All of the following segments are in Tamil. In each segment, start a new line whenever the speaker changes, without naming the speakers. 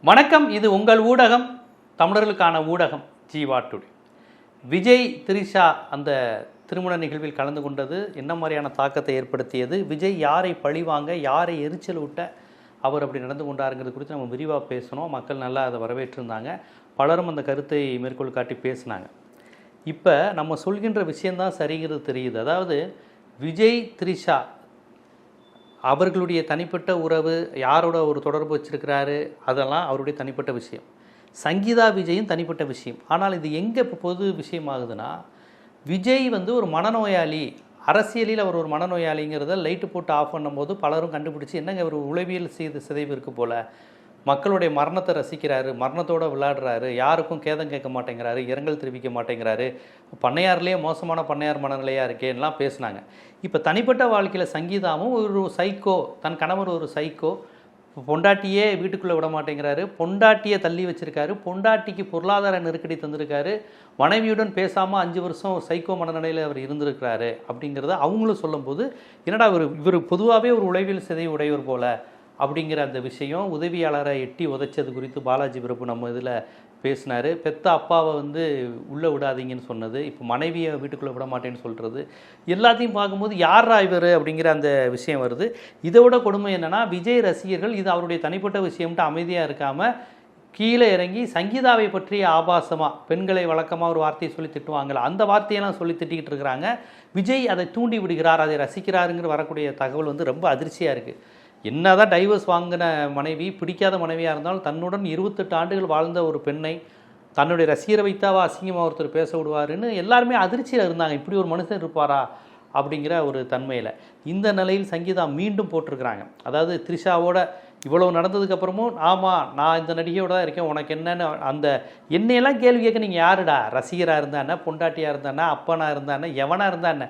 வணக்கம். இது உங்கள் ஊடகம், தமிழர்களுக்கான ஊடகம் ஜீவா டுடே. விஜய் திரிஷா அந்த திருமண நிகழ்வில் கலந்து கொண்டது என்ன மாதிரியான தாக்கத்தை ஏற்படுத்தியது, விஜய் யாரை பழிவாங்க, யாரை எரிச்சல் ஊட்ட அவர் அப்படி நடந்து கொண்டாருங்கிறது குறித்து நம்ம விரிவாக பேசணும். மக்கள் நல்லா அதை வரவேற்றிருந்தாங்க. பலரும் அந்த கருத்தை மேற்கோள் காட்டி பேசினாங்க. இப்போ நம்ம சொல்கின்ற விஷயந்தான் சரிங்கிறது தெரியுது. அதாவது விஜய் திரிஷா அவர்களுடைய தனிப்பட்ட உறவு, யாரோட ஒரு தொடர்பு வச்சுருக்கிறாரு, அதெல்லாம் அவருடைய தனிப்பட்ட விஷயம். சங்கீதா விஜயும் தனிப்பட்ட விஷயம். ஆனால் இது எங்கே இப்போ பொது விஷயமாகுதுன்னா, விஜய் ஒரு மனநோயாளி, அரசியலில் அவர் ஒரு மனநோயாளிங்கிறத லைட்டு போட்டு ஆஃப் பண்ணும்போது பலரும் கண்டுபிடிச்சி என்னங்க ஒரு உளவியல் சிதைவு இருக்குது போல், மக்களுடைய மரணத்தை ரசிக்கிறாரு, மரணத்தோடு விளையாடுறாரு, யாருக்கும் கேதம் கேட்க மாட்டேங்கிறாரு, இரங்கல் தெரிவிக்க மாட்டேங்கிறாரு, பண்ணையார்லேயே மோசமான பண்ணையார் மனநிலையாக இருக்கேன்னெலாம் பேசினாங்க. இப்போ தனிப்பட்ட வாழ்க்கையில் சங்கீதாவும் ஒரு சைக்கோ, தன் கணவர் ஒரு சைக்கோ, பொண்டாட்டியே வீட்டுக்குள்ளே விட மாட்டேங்கிறாரு, பொண்டாட்டியை தள்ளி வச்சுருக்காரு, பொண்டாட்டிக்கு பொருளாதார நெருக்கடி தந்திருக்காரு, மனைவியுடன் பேசாமல் 5 வருஷம் ஒரு சைக்கோ மனநிலையில் அவர் இருந்திருக்கிறாரு அப்படிங்கிறத அவங்களும் சொல்லும்போது, என்னடா இவர் பொதுவாகவே ஒரு உளவியல் சிதைவு உடையவர் போல் அப்படிங்கிற அந்த விஷயம். உதவியாளரை எட்டி உதைச்சது குறித்து பாலாஜி பிரபு நம்ம இதில் பேசினார். பெத்த அப்பாவை உள்ளே விடாதீங்கன்னு சொன்னது, இப்போ மனைவியை வீட்டுக்குள்ளே விட மாட்டேன்னு சொல்கிறது, எல்லாத்தையும் பார்க்கும்போது யாரா இவர் அப்படிங்கிற அந்த விஷயம் வருது. இதை விட கொடுமை என்னென்னா, விஜய் ரசிகர்கள் இது அவருடைய தனிப்பட்ட விஷயம்ட்டு அமைதியாக இருக்காமல் கீழே இறங்கி சங்கீதாவை பற்றி ஆபாசமாக, பெண்களை வழக்கமாக ஒரு வார்த்தையை சொல்லி திட்டுவாங்கள்ல, அந்த வார்த்தையெல்லாம் சொல்லி திட்டிக்கிட்டு இருக்கிறாங்க. விஜய் அதை தூண்டி விடுகிறார், அதை ரசிக்கிறாருங்கிற வரக்கூடிய தகவல் ரொம்ப அதிர்ச்சியாக இருக்குது. என்னதான் டைவர்ஸ் வாங்கின மனைவி, பிடிக்காத மனைவியாக இருந்தாலும் தன்னுடன் 28 ஆண்டுகள் வாழ்ந்த ஒரு பெண்ணை தன்னுடைய ரசிகரை வைத்தாவா அசிங்கமாக ஒருத்தர் பேச விடுவாருன்னு எல்லாருமே அதிர்ச்சியில் இருந்தாங்க. இப்படி ஒரு மனுஷன் இருப்பாரா அப்படிங்கிற ஒரு தன்மையில். இந்த நிலையில் சங்கீதா மீண்டும் போட்டிருக்கிறாங்க. அதாவது த்ரிஷாவோட இவ்வளவு நடந்ததுக்கப்புறமும், ஆமாம் நான் இந்த நடிகையோட தான் இருக்கேன், உனக்கு என்னென்னு அந்த என்னையெல்லாம் கேள்வி கேட்க நீங்கள் யாருடா, ரசிகராக இருந்தானே, பொண்டாட்டியாக இருந்தானே, அப்பனாக இருந்தானே, எவனாக இருந்தானே,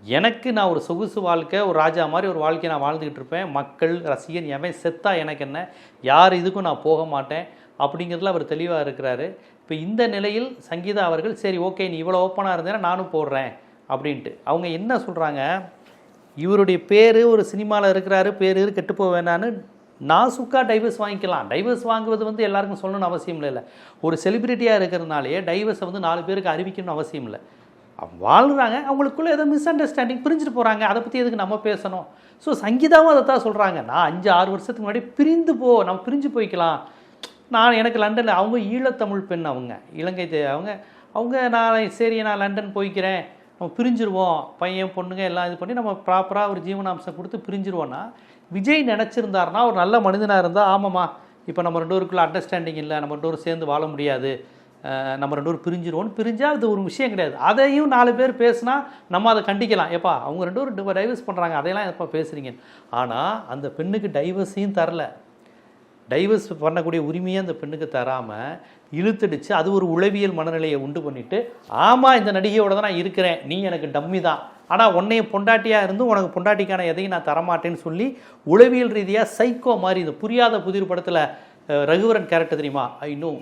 எனக்கு நான் ஒரு சொகுசு வாழ்க்கை, ஒரு ராஜா மாதிரி ஒரு வாழ்க்கையை நான் வாழ்ந்துக்கிட்டு இருப்பேன், மக்கள் ரசிகன் எவன் செத்தா எனக்கு என்ன, யார் இதுக்கும் நான் போக மாட்டேன் அப்படிங்கிறதுல அவர் தெளிவாக இருக்கிறாரு. இப்போ இந்த நிலையில் சங்கீதா அவர்கள் சரி ஓகே நீ இவ்வளோ ஓப்பனாக இருந்தேன்னா நானும் போடுறேன் அப்படின்ட்டு அவங்க என்ன சொல்கிறாங்க, இவருடைய பேர் ஒரு சினிமாவில் இருக்கிறாரு, பேர் கெட்டு போக வேண்டான்னு நாசுக்காக டைவர்ஸ் வாங்கிக்கலாம். டைவர்ஸ் வாங்குவது எல்லாருக்கும் சொல்லணும்னு அவசியம் இல்லை. ஒரு செலிப்ரிட்டியாக இருக்கிறதுனாலே டைவர்ஸை 4 பேருக்கு அறிவிக்கணும்னு அவசியம் இல்லை. வாழ்கிறாங்க, அவங்களுக்குள்ளே ஏதோ மிஸ் அண்டர்ஸ்டாண்டிங், பிரிஞ்சுட்டு போகிறாங்க, அதை பற்றி எதுக்கு நம்ம பேசணும். ஸோ சங்கீதாவும் அதை தான் சொல்கிறாங்க, நான் 5-6 வருஷத்துக்கு முன்னாடி நம்ம பிரிஞ்சு போய்க்கலாம். எனக்கு லண்டனில் அவங்க ஈழத்தமிழ் பெண், அவங்க இலங்கை நான் சரி நான் லண்டன் போய்க்கிறேன், நம்ம பிரிஞ்சிருவோம், பையன் பொண்ணுங்க எல்லாம் இது பண்ணி நம்ம ப்ராப்பராக ஒரு ஜீவனாம்சம் கொடுத்து பிரிஞ்சிருவோன்னா, விஜய் நினச்சிருந்தாருன்னா ஒரு நல்ல மனிதனாக இருந்தால், ஆமாம்மா இப்போ நம்ம 2 பேருக்குள்ள அண்டர்ஸ்டாண்டிங் இல்லை, நம்ம 2 பேரும் சேர்ந்து வாழ முடியாது, நம்ம 2 பேரும் பிரிஞ்சிருவோன்னு பிரிஞ்சால் அது ஒரு விஷயம் கிடையாது. அதையும் 4 பேர் பேசினா நம்ம அதை கண்டிக்கலாம். எப்பா அவங்க 2 பேரும் டைவர்ஸ் பண்ணுறாங்க, அதையெல்லாம் எப்போ பேசுகிறீங்க. ஆனால் அந்த பெண்ணுக்கு டைவர்ஸையும் தரல, டைவர்ஸ் பண்ணக்கூடிய உரிமையை அந்த பெண்ணுக்கு தராமல் இழுத்துடுச்சு. அது ஒரு உளவியல் மனநிலையை உண்டு பண்ணிவிட்டு, ஆமாம் இந்த நடிகையோட தான் நான் இருக்கிறேன், நீ எனக்கு டம்மி தான், ஆனால் உன்னைய பொண்டாட்டியாக இருந்து உனக்கு பொண்டாட்டிக்கான எதையும் நான் தரமாட்டேன்னு சொல்லி உளவியல் ரீதியாக சைக்கோ மாதிரி, இது புரியாத புதிர் படத்தில் ரகுவரன் கேரக்டர் தெரியுமா, ஐ நோ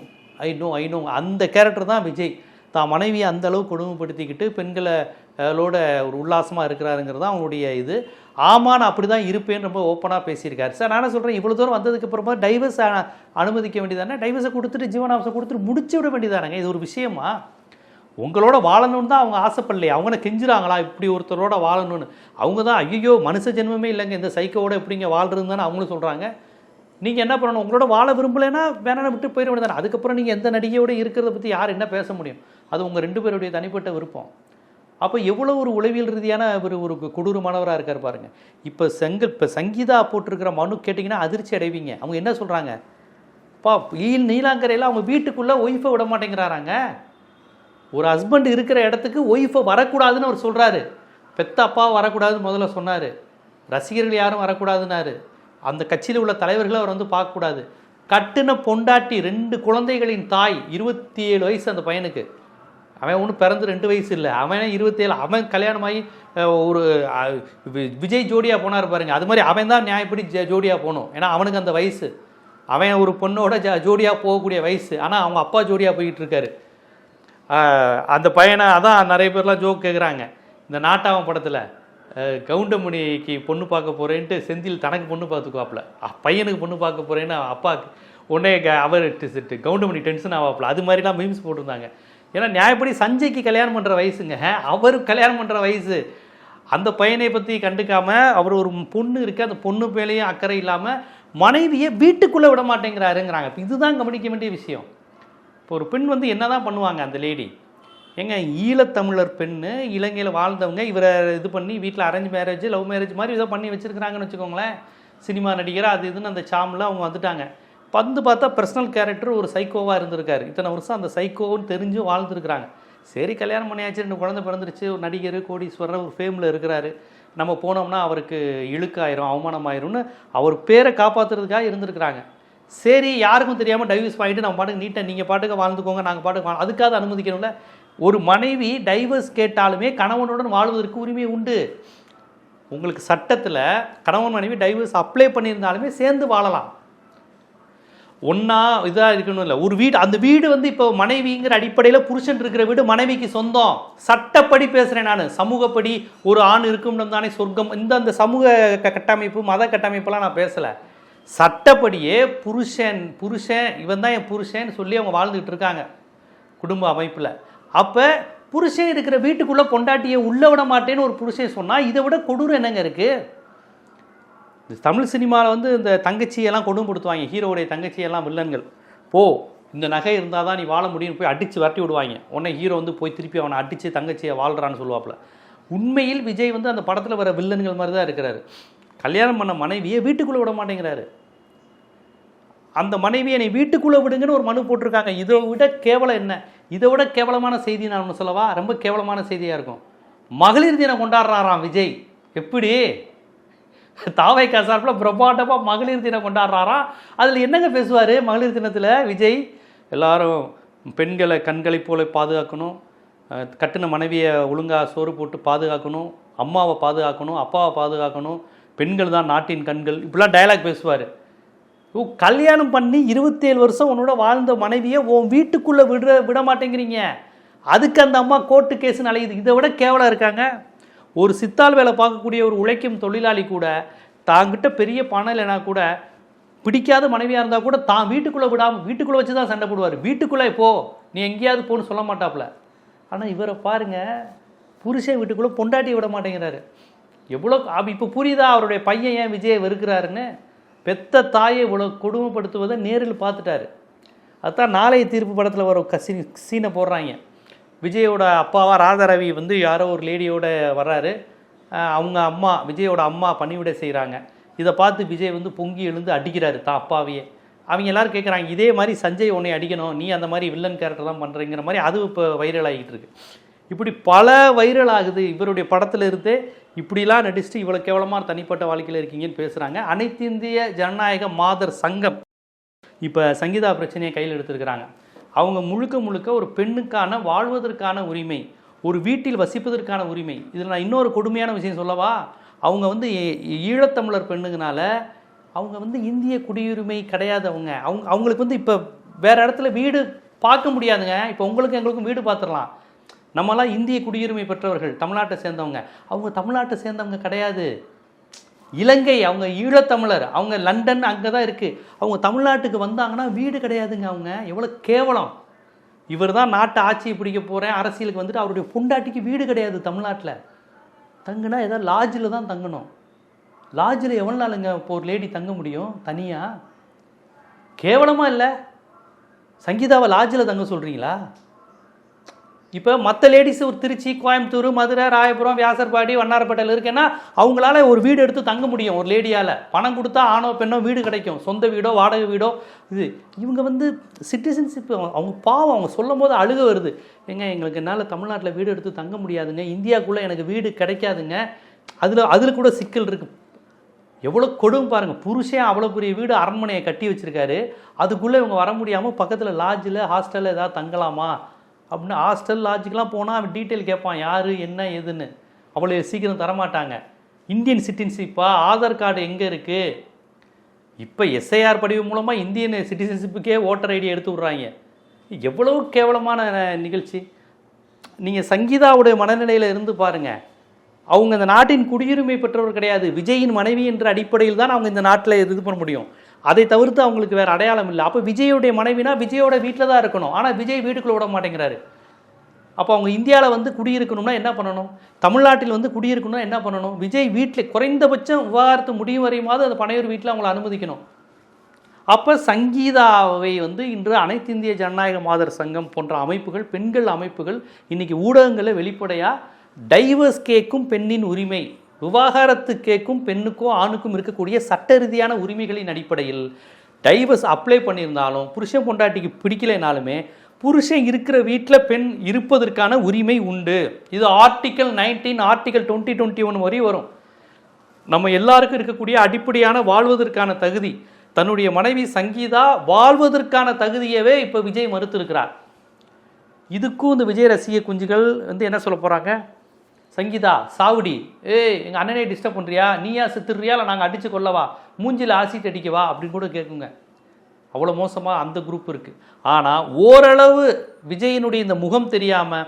அந்த கேரக்டர் தான் விஜய். தான் மனைவியை அந்தளவு கொடுமைப்படுத்திக்கிட்டு பெண்களோட ஒரு உல்லாசமாக இருக்கிறாருங்கிறது தான் அவங்களுடைய இது. ஆமாம் நான் அப்படி தான் இருப்பேன்னு ரொம்ப ஓப்பனாக பேசியிருக்காரு. சார் நான் சொல்கிறேன், இவ்வளோ தூரம் வந்ததுக்கப்புறமா டைவர்ஸ் அனுமதிக்க வேண்டியதானே, டைவர்ஸை கொடுத்துட்டு ஜீவனாம்சம் கொடுத்துட்டு முடிச்சு விட வேண்டியதானங்க. இது ஒரு விஷயமா? உங்களோட வாழணும்னு தான் அவங்க ஆசைப்படலையே, அவங்க கெஞ்சுறாங்களா இப்படி ஒருத்தரோட வாழணும்னு? அவங்க தான் ஐயோ மனுஷ ஜென்மமே இல்லைங்க, இந்த சைக்கோவோட எப்படிங்க வாழ்றதுன்னு தானே அவங்களும் சொல்கிறாங்க. நீங்கள் என்ன பண்ணணும், உங்களோட வாழ விரும்பலைன்னா வேணா விட்டு போயிட வேண்டியதானே. அதுக்கப்புறம் நீங்கள் எந்த நடிகையோடு இருக்கிறத பற்றி யார் என்ன பேச முடியும்? அது உங்கள் 2 பேருடைய தனிப்பட்ட விருப்பம். அப்போ எவ்வளோ ஒரு உளவியல் ரீதியான ஒரு கொடூரமானவராக இருக்கார் பாருங்கள். இப்போ சங்கீதா போட்டிருக்கிற மனு கேட்டிங்கன்னா அதிர்ச்சி அடைவீங்க. அவங்க என்ன சொல்கிறாங்க, நீலாங்கரையில் அவங்க வீட்டுக்குள்ளே ஒய்ஃபை விட மாட்டேங்கிறாராங்க. ஒரு ஹஸ்பண்ட் இருக்கிற இடத்துக்கு ஒய்ஃபை வரக்கூடாதுன்னு அவர் சொல்கிறாரு. பெத்த அப்பா வரக்கூடாதுன்னு முதல்ல சொன்னார், ரசிகர்கள் யாரும் வரக்கூடாதுன்னாரு, அந்த கட்சியில் உள்ள தலைவர்களை அவர் பார்க்கக்கூடாது. கட்டுன பொண்டாட்டி 2 குழந்தைகளின் தாய், 27 வயசு அந்த பையனுக்கு, அவன் ஒன்றும் பிறந்து 2 வயசு இல்லை, அவன் 27, அவன் கல்யாணமாகி ஒரு விஜய் ஜோடியாக போனார் பாருங்கள், அது மாதிரி அவன் தான் நியாயப்படி ஜோடியாக போகணும். ஏன்னா அவனுக்கு அந்த வயசு, அவன் ஒரு பொண்ணோட ஜோடியாக போகக்கூடிய வயசு. ஆனால் அவங்க அப்பா ஜோடியாக போய்கிட்டு இருக்காரு அந்த பையனை. அதான் நிறைய பேர்லாம் ஜோக் கேட்குறாங்க, இந்த நாட்டாவன் படத்தில் கவுண்டமணிக்கு பொண்ணு பார்க்க போகிறேன்ட்டு செந்தில் தனக்கு பொண்ணு பார்த்துக்குவாப்பில், பையனுக்கு பொண்ணு பார்க்க போகிறேன்னு அப்பாவுக்கு உடனே அவர் கவுண்டமணி டென்ஷன் ஆவாப்பில் அது மாதிரிலாம் மீம்ஸ் போட்டிருந்தாங்க. ஏன்னா நியாயப்படி சஞ்சய்க்கு கல்யாணம் பண்ணுற வயசுங்க, அவர் கல்யாணம் பண்ணுற வயசு. அந்த பையனை பற்றி கண்டுக்காமல் அவர் ஒரு பொண்ணு இருக்குது, அந்த பொண்ணு மேலேயும் அக்கறை இல்லாமல் மனைவியை வீட்டுக்குள்ளே விட மாட்டேங்கிறாருங்கிறாங்க. இப்போ இதுதான் கவனிக்க வேண்டிய விஷயம். இப்போ ஒரு பெண் வந்து என்ன தான் பண்ணுவாங்க அந்த லேடி? ஏங்க ஈழத்தமிழர் பெண்ணு, இலங்கையில் வாழ்ந்தவங்க, இவரை இது பண்ணி வீட்டில் அரேஞ்ச் மேரேஜ் லவ் மேரேஜ் மாதிரி இதை பண்ணி வச்சுருக்கிறாங்கன்னு வச்சுக்கோங்களேன். சினிமா நடிகர் அது இதுன்னு அந்த சாமில் அவங்க வந்துட்டாங்க. வந்து பார்த்தா பர்சனல் கேரக்டர் ஒரு சைக்கோவாக இருந்திருக்காரு. இத்தனை வருஷம் அந்த சைக்கோன்னு தெரிஞ்சு வாழ்ந்துருக்குறாங்க. சரி கல்யாணம் பண்ணியாச்சு, 2 குழந்தை பிறந்துருச்சு, ஒரு நடிகர் கோடீஸ்வரர் ஒரு ஃபேமில் இருக்கிறாரு, நம்ம போனோம்னா அவருக்கு இழுக்காயிரும் அவமானமாயிரும்னு அவர் பேரை காப்பாற்றுறதுக்காக இருந்திருக்கிறாங்க. சரி யாருக்கும் தெரியாமல் டைவர்ஸ் வாங்கிட்டு நம்ம பாட்டுக்கு நீட்டாக நீங்கள் பாட்டுக்கு வாழ்ந்துக்கோங்க, நாங்கள் பாட்டுக்கு அதுக்காக அனுமதிக்கணும்ல. ஒரு மனைவி டைவர்ஸ் கேட்டாலுமே கணவனுடன் வாழ்வதற்கு உரிமை உண்டு. உங்களுக்கு சட்டத்தில் கணவன் மனைவி டைவர்ஸ் அப்ளை பண்ணியிருந்தாலுமே சேர்ந்து வாழலாம். ஒன்றா இதாக இருக்கணும் இல்லை. ஒரு வீடு, அந்த வீடு வந்து இப்போ மனைவிங்கிற அடிப்படையில் புருஷன் இருக்கிற வீடு மனைவிக்கு சொந்தம். சட்டப்படி பேசுகிறேன் நான், சமூகப்படி ஒரு ஆண் இருக்கும்னு தானே சொர்க்கம். அந்த சமூக கட்டமைப்பு மத கட்டமைப்பெல்லாம் நான் பேசலை. சட்டப்படியே புருஷன் இவன் தான் என் புருஷன் சொல்லி அவங்க வாழ்ந்துக்கிட்டு இருக்காங்க குடும்ப அமைப்பில். அப்போ புருஷன் இருக்கிற வீட்டுக்குள்ளே பொண்டாட்டியை உள்ளே விட மாட்டேன்னு ஒரு புருஷன் சொன்னால் இதை விட கொடூரம் என்னங்க இருக்குது? தமிழ் சினிமாவில் வந்து இந்த தங்கச்சியெல்லாம் கொடுமைப்படுத்துவாங்க, ஹீரோவுடைய தங்கச்சியெல்லாம் வில்லன்கள். இந்த நகை இருந்தால் தான் நீ வாழ முடியும்னு போய் அடித்து வரட்டி விடுவாங்க. உடனே ஹீரோ வந்து போய் திருப்பி அவனை அடித்து தங்கச்சியை வாழ்கிறான்னு சொல்லுவாப்புல. உண்மையில் விஜய் வந்து அந்த படத்தில் வர வில்லன்கள் மாதிரி தான் இருக்கிறாரு. கல்யாணம் பண்ண மனைவியை வீட்டுக்குள்ளே விட மாட்டேங்கிறாரு. அந்த மனைவியை என்னை வீட்டுக்குள்ளே விடுங்கன்னு ஒரு மனு போட்டிருக்காங்க. இதை விட கேவலம் என்ன? இதை விட கேவலமான செய்தி நான் ஒன்று சொல்லவா? ரொம்ப கேவலமான செய்தியாக இருக்கும். மகளிர் தினம் கொண்டாடுறாராம் விஜய். எப்படி? தாவைக்கா சார்பில் பிரம்மாண்டமாக மகளிர் தினம் கொண்டாடுறாராம். அதில் என்னங்க பேசுவார் மகளிர் தினத்தில் விஜய்? எல்லாரும் பெண்களை கண்களை போல பாதுகாக்கணும், கட்டின மனைவியை ஒழுங்காக சோறு போட்டு பாதுகாக்கணும், அம்மாவை பாதுகாக்கணும், அப்பாவை பாதுகாக்கணும், பெண்கள் தான் நாட்டின் கண்கள், இப்படிலாம் டயலாக் பேசுவார். கல்யாணம் பண்ணி 27 வருஷம் உன்னோட வாழ்ந்த மனைவியை உன் வீட்டுக்குள்ளே விட மாட்டேங்கிறீங்க. அதுக்கு அந்த அம்மா கோர்ட்டு கேஸுன்னு அலையுது. இதை விட கேவலம் இருக்காங்க? ஒரு சித்தாள் வேலை பார்க்கக்கூடிய ஒரு உழைக்கும் தொழிலாளி கூட தாங்கிட்ட பெரிய பணம் இல்லைனா கூட பிடிக்காத மனைவியாக இருந்தால் கூட தான் வீட்டுக்குள்ளே விடாமல் வீட்டுக்குள்ளே வச்சு தான் சண்டை போடுவார். வீட்டுக்குள்ளே போ, நீ எங்கேயாவது போன்னு சொல்ல மாட்டாப்புல. ஆனால் இவரை பாருங்கள், புருஷன் வீட்டுக்குள்ளே பொண்டாட்டி விட மாட்டேங்கிறாரு. எவ்வளோ இப்போ புரியுதா அவருடைய பையன் ஏன் விஜயை வெறுக்கிறாருன்னு? பெத்த தாயை இவ்வளோ கொடுமைப்படுத்துவதை நேரில் பார்த்துட்டாரு. அதுதான் நாளைய தீர்ப்பு படத்தில் வர சீனை போடுறாங்க. விஜயோட அப்பாவா ராதாரவி வந்து யாரோ ஒரு லேடியோட வர்றாரு. அவங்க அம்மா விஜயோட அம்மா பணிவிடை செய்கிறாங்க. இதை பார்த்து விஜய் வந்து பொங்கி எழுந்து அடிக்கிறாரு தான் அப்பாவையே. அவங்க எல்லோரும் கேட்குறாங்க, இதே மாதிரி சஞ்சய் உன்னை அடிக்கணும், நீ அந்த மாதிரி வில்லன் கேரக்டர் தான் பண்ணுறங்கிற மாதிரி அது இப்போ வைரல் ஆகிட்டு இருக்கு. இப்படி பல வைரல் ஆகுது. இவருடைய படத்தில் இருந்தே இப்படிலாம் நடிச்சுட்டு இவ்வளோ கேவலமாக தனிப்பட்ட வாழ்க்கையில் இருக்கீங்கன்னு பேசுகிறாங்க. அனைத்து இந்திய ஜனநாயக மாதர் சங்கம் இப்போ சங்கீதா பிரச்சனையை கையில் எடுத்துருக்கிறாங்க. அவங்க முழுக்க ஒரு பெண்ணுக்கான வாழ்வதற்கான உரிமை, ஒரு வீட்டில் வசிப்பதற்கான உரிமை. இதில் நான் இன்னொரு கொடுமையான விஷயம் சொல்லவா? அவங்க வந்து ஈழத்தமிழர் பெண்ணுங்கனால அவங்க வந்து இந்திய குடியுரிமை கிடையாது. அவங்களுக்கு வந்து இப்போ வேறு இடத்துல வீடு பார்க்க முடியாதுங்க. இப்போ எங்களுக்கும் வீடு பார்த்துடலாம். நம்மளாம் இந்திய குடியுரிமை பெற்றவர்கள், தமிழ்நாட்டை சேர்ந்தவங்க. அவங்க தமிழ்நாட்டை சேர்ந்தவங்க கிடையாது, இலங்கை. அவங்க ஈழத்தமிழர், அவங்க லண்டன் அங்கே தான் இருக்குது. அவங்க தமிழ்நாட்டுக்கு வந்தாங்கன்னா வீடு கிடையாதுங்க. அவங்க எவ்வளோ கேவலம்! இவர் தான் நாட்டை ஆட்சியை பிடிக்க போகிறேன், அரசியலுக்கு வந்துட்டு அவருடைய பொண்டாட்டிக்கு வீடு கிடையாது தமிழ்நாட்டில். தங்குனா ஏதாவது லாட்ஜில் தான் தங்கணும். லாட்ஜில் எவ்வளோ நாளுங்க இப்போ ஒரு லேடி தங்க முடியும் தனியாக? கேவலமாக இல்லை? சங்கீதாவை லாட்ஜில் தங்க சொல்கிறீங்களா? இப்போ மற்ற லேடிஸ் ஒரு திருச்சி, கோயம்புத்தூர், மதுரை, ராயபுரம், வியாசர்பாடி, வண்ணாரப்பேட்டையில் இருக்குன்னா அவங்களால ஒரு வீடு எடுத்து தங்க முடியும். ஒரு லேடியால் பணம் கொடுத்தா ஆணோ பெண்ணோ வீடு கிடைக்கும், சொந்த வீடோ வாடகை வீடோ. இவங்க வந்து சிட்டிசன்ஷிப், அவங்க பாவம், அவங்க சொல்லும் போது அழுக வருது. எங்களுக்கு என்னால் தமிழ்நாட்டில் வீடு எடுத்து தங்க முடியாதுங்க, இந்தியாவுக்குள்ளே எனக்கு வீடு கிடைக்காதுங்க. அதில் கூட சிக்கல் இருக்குது. எவ்வளோ கொடுமை பாருங்கள். புருஷன் அவ்வளோ பெரிய வீடு அரண்மனையை கட்டி வச்சுருக்காரு, அதுக்குள்ளே இவங்க வர முடியாமல் பக்கத்தில் லாட்ஜில் ஹாஸ்டலில் ஏதாவது தங்கலாமா அப்படின்னு ஹாஸ்டல் லாட்ஜுக்கெலாம் போனால் அவன் டீட்டெயில் கேட்பான், யார் என்ன ஏதுன்னு. அவ்வளோ சீக்கிரம் தரமாட்டாங்க. இந்தியன் சிட்டிசன்ஷிப்பா, ஆதார் கார்டு எங்கே இருக்குது? இப்போ எஸ்ஐஆர் படிவு மூலமாக இந்தியன் சிட்டிசன்ஷிப்புக்கே ஓட்டர் ஐடி எடுத்து விட்றாங்க. எவ்வளவு கேவலமான நிகழ்ச்சி! நீங்கள் சங்கீதாவுடைய மனநிலையில் இருந்து பாருங்கள். அவங்க இந்த நாட்டின் குடியுரிமை பெற்றவர் கிடையாது. விஜயின் மனைவி என்ற அடிப்படையில் தான் அவங்க இந்த நாட்டில் இது பண்ண முடியும். அதை தவிர்த்து அவங்களுக்கு வேறு அடையாளம் இல்லை. அப்போ விஜயோடைய மனைவினா விஜயோட வீட்டில் தான் இருக்கணும். ஆனால் விஜய் வீட்டுக்குள்ளே விட மாட்டேங்கிறாரு. அப்போ அவங்க இந்தியாவில் வந்து குடியிருக்கணும்னா என்ன பண்ணணும்? தமிழ்நாட்டில் வந்து குடியிருக்கணும்னா என்ன பண்ணணும்? விஜய் வீட்டில் குறைந்தபட்சம் விவாகரத்து முடியும் வரையுமாவது அந்த பனையூர் வீட்டில் அவங்கள அனுமதிக்கணும். அப்போ சங்கீதாவை வந்து இன்று அனைத்து இந்திய ஜனநாயக மாதர் சங்கம் போன்ற அமைப்புகள், பெண்கள் அமைப்புகள் இன்றைக்கி ஊடகங்களில் வெளிப்படையாக டைவர்ஸ் கேட்கும் பெண்ணின் உரிமை, விவாகரத்து கேட்கும் பெண்ணுக்கும் ஆணுக்கும் இருக்கக்கூடிய சட்ட ரீதியான உரிமைகளின் அடிப்படையில் டைவர்ஸ் அப்ளை பண்ணியிருந்தாலும் புருஷன் பொண்டாட்டிக்கு பிடிக்கலைனாலுமே புருஷன் இருக்கிற வீட்டில் பெண் இருப்பதற்கான உரிமை உண்டு. இது ஆர்டிக்கல் 19, ஆர்டிக்கல் 2021 வரை வரும். நம்ம எல்லாருக்கும் இருக்கக்கூடிய அடிப்படையான வாழ்வதற்கான தகுதி, தன்னுடைய மனைவி சங்கீதா வாழ்வதற்கான தகுதியவே இப்போ விஜய் மறுத்திருக்கிறார். இதுக்கும் இந்த விஜய் ரசிக குஞ்சுகள் வந்து என்ன சொல்ல போகிறாங்க? சங்கீதா சாவுடி, எங்கள் அண்ணனே டிஸ்டர்ப் பண்ணுறியா, நீயா செத்துடுறியா, இல்லை நாங்கள் அடித்து கொள்ளவா, மூஞ்சில் ஆசிட் அடிக்கவா அப்படின்னு கூட கேட்குங்க. அவ்வளோ மோசமாக அந்த குரூப் இருக்குது. ஆனால் ஓரளவு விஜயினுடைய இந்த முகம் தெரியாமல்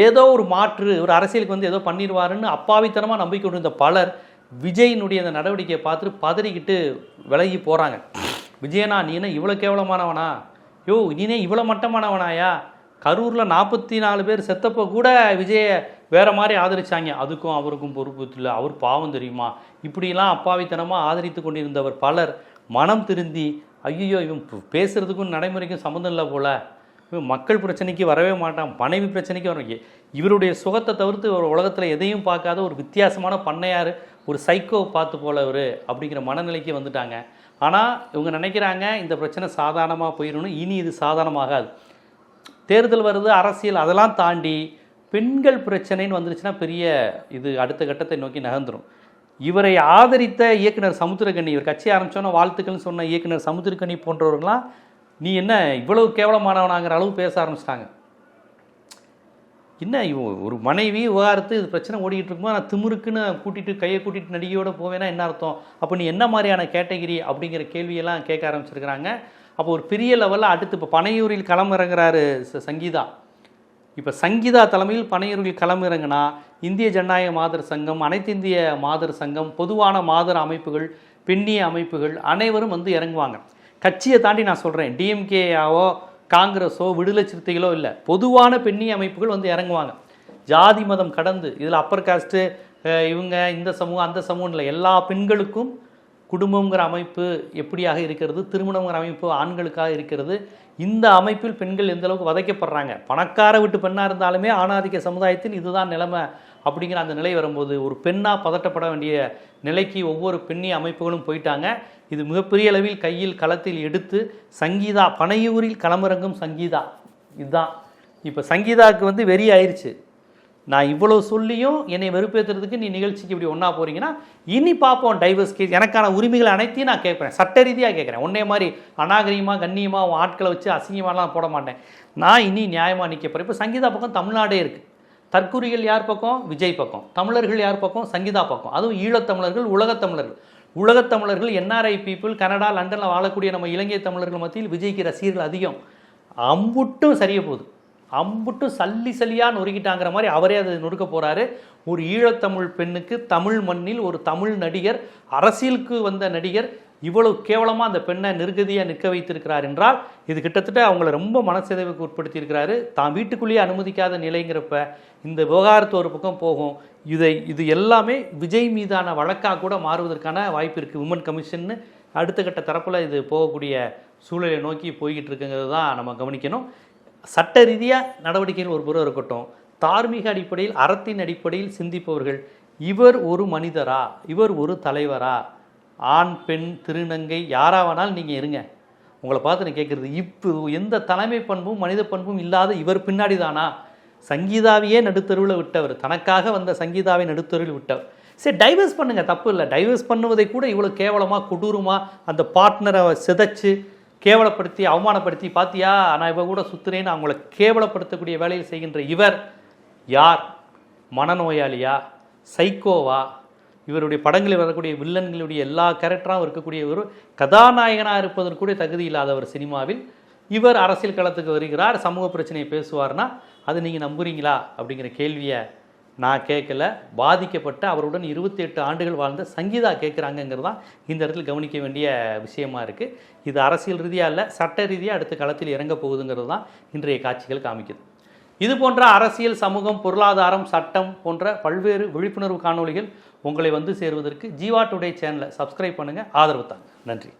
ஏதோ ஒரு மாற்று ஒரு அரசியலுக்கு வந்து ஏதோ பண்ணிடுவாருன்னு அப்பாவித்தனமாக நம்பிக்கை கொண்டிருந்த பலர் விஜயினுடைய அந்த நடவடிக்கையை பார்த்துட்டு பதறிக்கிட்டு விலகி போகிறாங்க. விஜயனா நீனா இவ்வளோ கேவலமானவனா, நீனே இவ்வளோ மட்டமானவனாயா, கரூரில் 44 பேர் செத்தப்போ கூட விஜயை வேறு மாதிரி ஆதரித்தாங்க, அதுக்கும் அவருக்கும் பொறுப்பு இல்லை, அவர் பாவம் தெரியுமா, இப்படிலாம் அப்பாவித்தனமாக ஆதரித்து கொண்டிருந்தவர் பலர் மனம் திருந்தி ஐயோ இவன் பேசுகிறதுக்கும் நடைமுறைக்கும் சம்மந்தம் இல்லை போல், இவன் மக்கள் பிரச்சனைக்கு வரவே மாட்டான், மனைவி பிரச்சனைக்கு வர, இவருடைய சுகத்தை தவிர்த்து ஒரு உலகத்தில் எதையும் பார்க்காத ஒரு வித்தியாசமான பண்ணையார், ஒரு சைக்கோ பார்த்து போல இவர் அப்படிங்கிற மனநிலைக்கு வந்துட்டாங்க. ஆனால் இவங்க நினைக்கிறாங்க இந்த பிரச்சனை சாதாரணமாக போயிடணும். இனி இது சாதாரணமாகாது. தேர்தல் வருது, அரசியல், அதெல்லாம் தாண்டி பெண்கள் பிரச்சனைன்னு வந்துருச்சுன்னா பெரிய இது அடுத்த கட்டத்தை நோக்கி நகர்ந்துடும். இவரை ஆதரித்த இயக்குனர் சமுத்திரக்கனி, இவர் கட்சி ஆரம்பித்தோன்னா வாழ்த்துக்கள்னு சொன்ன இயக்குனர் சமுத்திரக்கனி போன்றவர்கள்லாம் நீ என்ன இவ்வளவு கேவலமானவனாங்கிற அளவு பேச ஆரம்பிச்சிட்டாங்க. என்ன ஒரு மனைவி விவகாரத்து இது பிரச்சனை ஓடிக்கிட்டு இருக்கும்போது நான் திமுருக்குன்னு கூட்டிகிட்டு கையை கூட்டிகிட்டு நடிகையோடு போவேன்னா என்ன அர்த்தம்? அப்போ நீ என்ன மாதிரியான கேட்டகிரி அப்படிங்கிற கேள்வியெல்லாம் கேட்க ஆரம்பிச்சிருக்கிறாங்க. அப்போ ஒரு பெரிய லெவலில் அடுத்து இப்போ பனையூரில் களமிறங்குறாரு சங்கீதா. இப்போ சங்கீதா தலைமையில் பனையூரில் களமிறங்கினா இந்திய ஜனநாயக மாதர் சங்கம், அனைத்து இந்திய மாதர் சங்கம், பொதுவான மாதர் அமைப்புகள், பெண்ணிய அமைப்புகள் அனைவரும் வந்து இறங்குவாங்க. கட்சியை தாண்டி நான் சொல்கிறேன், டிஎம்கேயாவோ காங்கிரஸோ விடுதலை சிறுத்தைகளோ இல்லை, பொதுவான பெண்ணிய அமைப்புகள் வந்து இறங்குவாங்க. ஜாதி மதம் கடந்து, இதில் அப்பர் காஸ்ட்டு இவங்க இந்த சமூகம் அந்த சமூகம் இல்லை, எல்லா பெண்களுக்கும் குடும்பங்கிற அமைப்பு எப்படியாக இருக்கிறது, திருமணங்கிற அமைப்பு ஆண்களுக்காக இருக்கிறது. இந்த அமைப்பில் பெண்கள் எந்த அளவுக்கு வதைக்கப்படுறாங்க, பணக்கார வீட்டு பெண்ணாக இருந்தாலுமே ஆணாதிக்க சமுதாயத்தில் இதுதான் நிலைமை அப்படிங்கிற அந்த நிலை வரும்போது ஒரு பெண்ணாக பதட்டப்பட வேண்டிய நிலைக்கு ஒவ்வொரு பெண்ணிய அமைப்புகளும் போயிட்டாங்க. இது மிகப்பெரிய அளவில் கையில் களத்தில் எடுத்து சங்கீதா பனையூரில் களமிறங்கும் சங்கீதா, இதுதான் இப்போ சங்கீதாவுக்கு வந்து வெறி ஆயிடுச்சு. நான் இவ்வளோ சொல்லியும் என்னை வெறுப்பேற்றுறதுக்கு நீ நிகழ்ச்சிக்கு இப்படி ஒன்றா போகிறீங்கன்னா இனி பார்ப்போம் டைவர்ஸ் கேஸ், எனக்கான உரிமைகள் அனைத்தையும் நான் கேட்குறேன், சட்ட ரீதியாக கேட்குறேன். ஒன்றே மாதிரி அநாகரிகமாக கண்ணியமாக ஆட்களை வச்சு அசிங்கமாலாம் போட மாட்டேன், நான் இனி நியாயமாக நிற்க போகிறேன். இப்போ சங்கீதா பக்கம் தமிழ்நாடே இருக்குது. தற்கூறிகள் யார் பக்கம்? விஜய் பக்கம். தமிழர்கள் யார் பக்கம்? சங்கீதா பக்கம். அதுவும் ஈழத்தமிழர்கள், உலகத்தமிழர்கள். உலகத்தமிழர்கள் என்ஆர்ஐ பீப்புள், கனடா லண்டனில் வாழக்கூடிய நம்ம இலங்கை தமிழர்கள் மத்தியில் விஜய்க்கு ரசிகர்கள் அதிகம். அம்புட்டும் சரிய போகுது, அம்புட்டும் சல்லி சல்லியாக நொறுக்கிட்டாங்கிற மாதிரி அவரே அதை நொறுக்க போகிறாரு. ஒரு ஈழத்தமிழ் பெண்ணுக்கு தமிழ் மண்ணில் ஒரு தமிழ் நடிகர், அரசியலுக்கு வந்த நடிகர் இவ்வளவு கேவலமாக அந்த பெண்ணை நிர்கதியாக நிற்க வைத்திருக்கிறார் என்றால் இது கிட்டத்தட்ட அவங்கள ரொம்ப மனசிதைவுக்கு உட்படுத்தியிருக்கிறாரு. தான் வீட்டுக்குள்ளேயே அனுமதிக்காத நிலைங்கிறப்ப இந்த விவகாரத்து ஒரு பக்கம் போகும். இது எல்லாமே விஜய் மீதான வழக்காக கூட மாறுவதற்கான வாய்ப்பு இருக்குது. விமன் கமிஷன்னு அடுத்த கட்ட தரப்பில் இது போகக்கூடிய சூழலை நோக்கி போய்கிட்டு இருக்குங்கிறது தான் நம்ம கவனிக்கணும். சட்ட ரீதியாக நடவடிக்கைகள் ஒரு புறம் இருக்கட்டும், தார்மீக அடிப்படையில் அறத்தின் அடிப்படையில் சிந்திப்பவர்கள், இவர் ஒரு மனிதரா, இவர் ஒரு தலைவரா, ஆண் பெண் திருநங்கை யாராவனால் நீங்கள் இருங்க, உங்களை பார்த்து நான் கேட்குறது இப்போ எந்த தலைமை பண்பும் மனித பண்பும் இல்லாத இவர் பின்னாடி தானா? சங்கீதாவையே நடுத்தருவில் விட்டவர், தனக்காக வந்த சங்கீதாவை நடுத்தருவில் விட்டவர். சரி டைவர்ஸ் பண்ணுங்கள், தப்பு இல்லை. டைவர்ஸ் பண்ணுவதை கூட இவ்வளோ கேவலமாக கொடூரமாக அந்த பார்ட்னரை சிதைச்சு கேவலப்படுத்தி அவமானப்படுத்தி, பார்த்தியா நான் இவ கூட சுற்றுறேன்னு அவங்கள கேவலப்படுத்தக்கூடிய வேலையில் செய்கின்ற இவர் யார்? மனநோயாளியா, சைக்கோவா? இவருடைய படங்களில் வரக்கூடிய வில்லன்களுடைய எல்லா கேரக்டராகவும் இருக்கக்கூடிய ஒரு கதாநாயகனாக இருப்பதற்கு கூட தகுதி இல்லாதவர் சினிமாவில் இவர் அரசியல் களத்துக்கு வருகிறார், சமூக பிரச்சனையை பேசுவார்னா அது நீங்கள் நம்புறீங்களா அப்படிங்கிற கேள்வியை நான் கேட்கல, பாதிக்கப்பட்ட அவருடன் 28 ஆண்டுகள் வாழ்ந்த சங்கீதா கேட்குறாங்கங்கிறது தான் இந்த இடத்துல கவனிக்க வேண்டிய விஷயமா இருக்குது. இது அரசியல் ரீதியாக இல்லை, சட்ட ரீதியாக அடுத்த களத்தில் இறங்க போகுதுங்கிறது தான் இன்றைய காட்சிகள் காமிக்குது. இது போன்ற அரசியல், சமூகம், பொருளாதாரம், சட்டம் போன்ற பல்வேறு விழிப்புணர்வு காணொளிகள் உங்களை வந்து சேருவதற்கு ஜீவா டுடே சேனலை சப்ஸ்கிரைப் பண்ணுங்கள், ஆதரவு தாங்க. நன்றி.